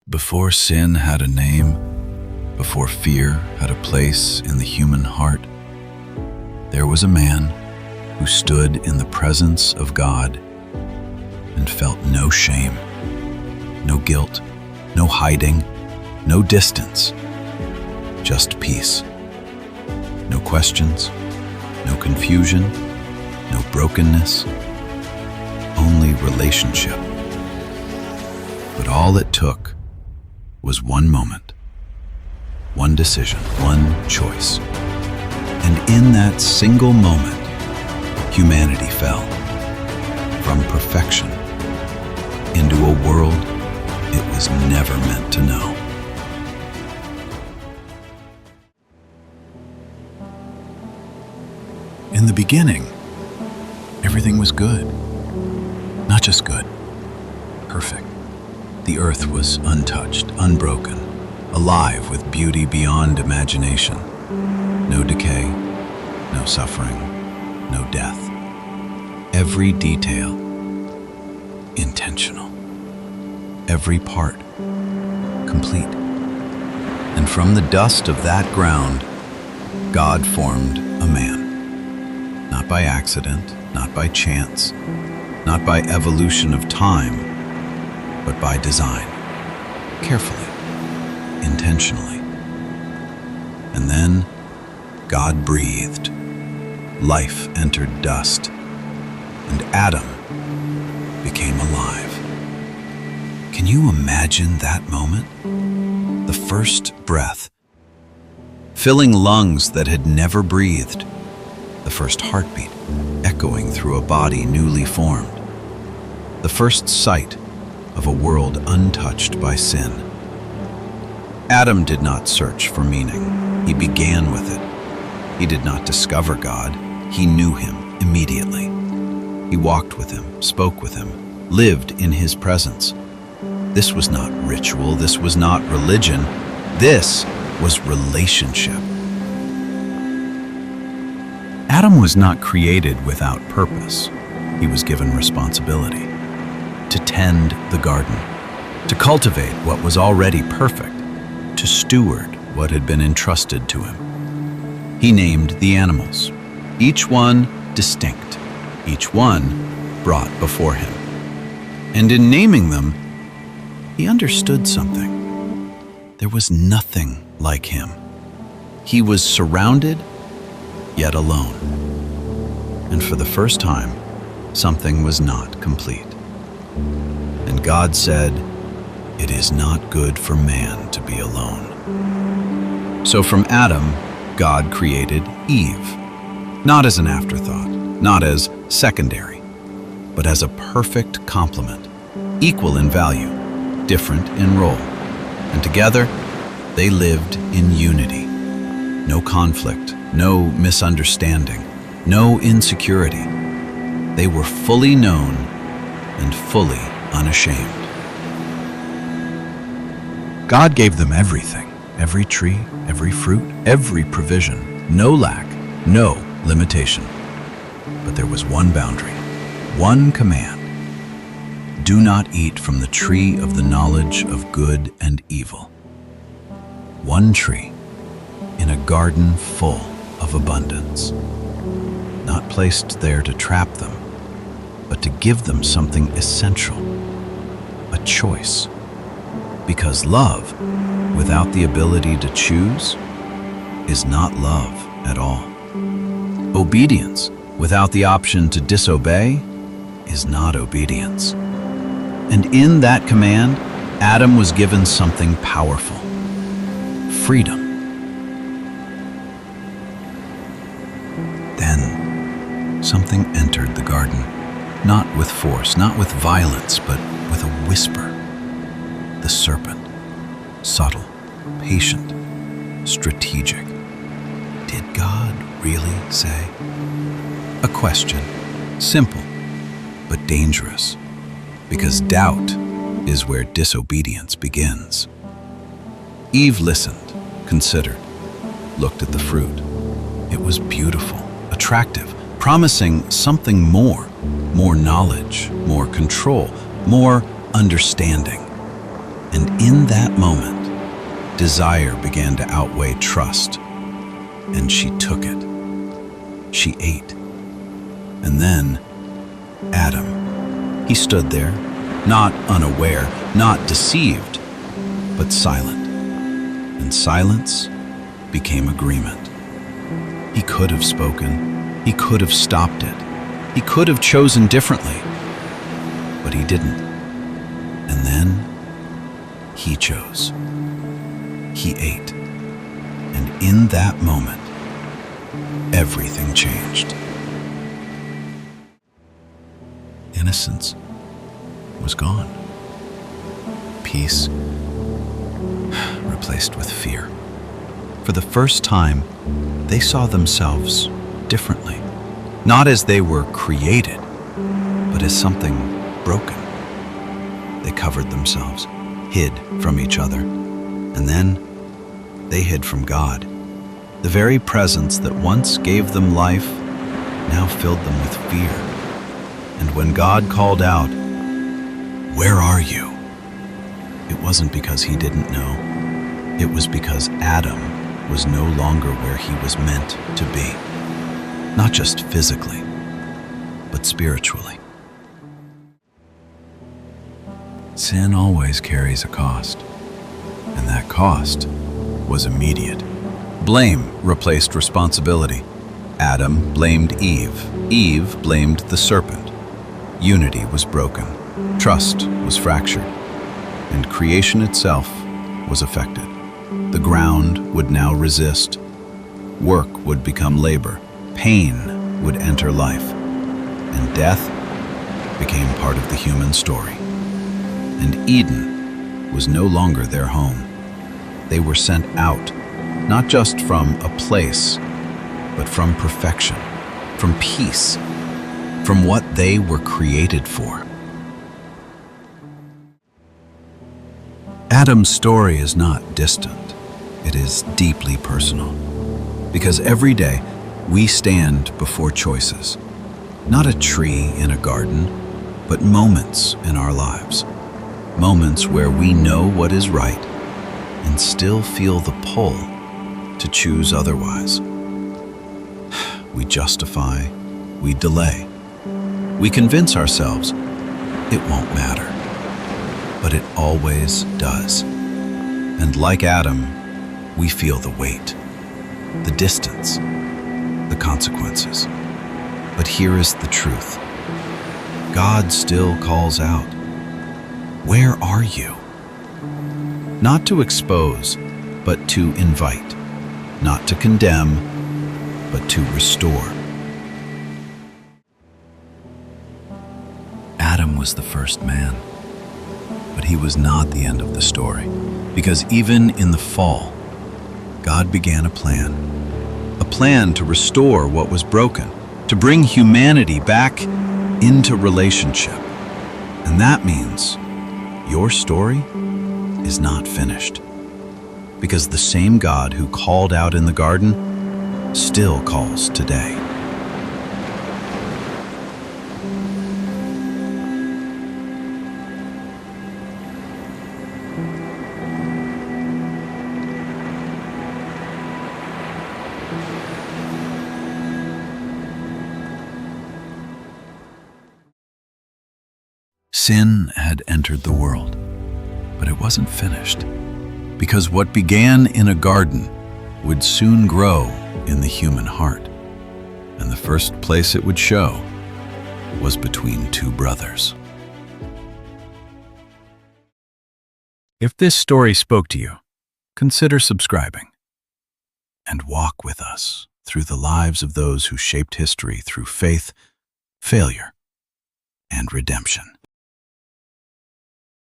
Before sin had a name, before fear had a place in the human heart, there was a man who stood in the presence of God and felt no shame, no guilt, no hiding, no distance, just peace. No questions, no confusion, no brokenness, only relationship. But all it took was one moment, one decision, one choice. And in that single moment, humanity fell from perfection into a world it was never meant to know. In the beginning, everything was good. Not just good, perfect. The earth was untouched, unbroken, alive with beauty beyond imagination. No decay, no suffering, no death. Every detail intentional. Every part complete. And from the dust of that ground, God formed a man. Not by accident, not by chance, not by evolution of time, but by design, carefully, intentionally. And then God breathed, life entered dust, and Adam became alive. Can you imagine that moment? The first breath, filling lungs that had never breathed, the first heartbeat echoing through a body newly formed, the first sight of a world untouched by sin. Adam did not search for meaning. He began with it. He did not discover God. He knew him immediately. He walked with him, spoke with him, lived in his presence. This was not ritual. This was not religion. This was relationship. Adam was not created without purpose. He was given responsibility to tend the garden, to cultivate what was already perfect, to steward what had been entrusted to him. He named the animals, each one distinct, each one brought before him. And in naming them, he understood something. There was nothing like him. He was surrounded, yet alone. And for the first time, something was not complete. And God said, "It is not good for man to be alone." So from Adam, God created Eve, not as an afterthought, not as secondary, but as a perfect complement, equal in value, different in role. And together, they lived in unity. No conflict, no misunderstanding, no insecurity. They were fully known and fully unashamed. God gave them everything, every tree, every fruit, every provision, no lack, no limitation. But there was one boundary, one command. Do not eat from the tree of the knowledge of good and evil. One tree in a garden full of abundance, not placed there to trap them, but to give them something essential, a choice. Because love, without the ability to choose, is not love at all. Obedience, without the option to disobey, is not obedience. And in that command, Adam was given something powerful: freedom. Then something entered the garden, not with force, not with violence, but with a whisper. The serpent, subtle, patient, strategic. Did God really say? A question, simple, but dangerous, because doubt is where disobedience begins. Eve listened, considered, looked at the fruit. It was beautiful, attractive, promising something more knowledge, more control, more understanding. And in that moment, desire began to outweigh trust, and she took it. She ate. And then, Adam. He stood there, not unaware, not deceived, but silent. And silence became agreement. He could have spoken. He could have stopped it. He could have chosen differently. But he didn't. And then, he chose. He ate. And in that moment, everything changed. Innocence was gone. Peace replaced with fear. For the first time, they saw themselves differently. Not as they were created, but as something broken. They covered themselves, hid from each other, and then they hid from God. The very presence that once gave them life now filled them with fear. And when God called out, "Where are you?" it wasn't because he didn't know. It was because Adam was no longer where he was meant to be. Not just physically, but spiritually. Sin always carries a cost, and that cost was immediate. Blame replaced responsibility. Adam blamed Eve. Eve blamed the serpent. Unity was broken. Trust was fractured. And creation itself was affected. The ground would now resist. Work would become labor. Pain would enter life. And death became part of the human story. And Eden was no longer their home. They were sent out, not just from a place, but from perfection, from peace, from what they were created for. Adam's story is not distant. It is deeply personal. Because every day we stand before choices. Not a tree in a garden, but moments in our lives. Moments where we know what is right and still feel the pull to choose otherwise. We justify, we delay, we convince ourselves it won't matter, but it always does. And like Adam, we feel the weight, the distance, the consequences. But here is the truth. God still calls out, "Where are you?" Not to expose, but to invite. Not to condemn, but to restore. Adam was the first man, but he was not the end of the story, because even in the fall, God began a plan to restore what was broken, to bring humanity back into relationship. And that means your story is not finished, because the same God who called out in the garden still calls today. Sin had entered the world, but it wasn't finished, because what began in a garden would soon grow in the human heart, and the first place it would show was between two brothers. If this story spoke to you, consider subscribing and walk with us through the lives of those who shaped history through faith, failure, and redemption.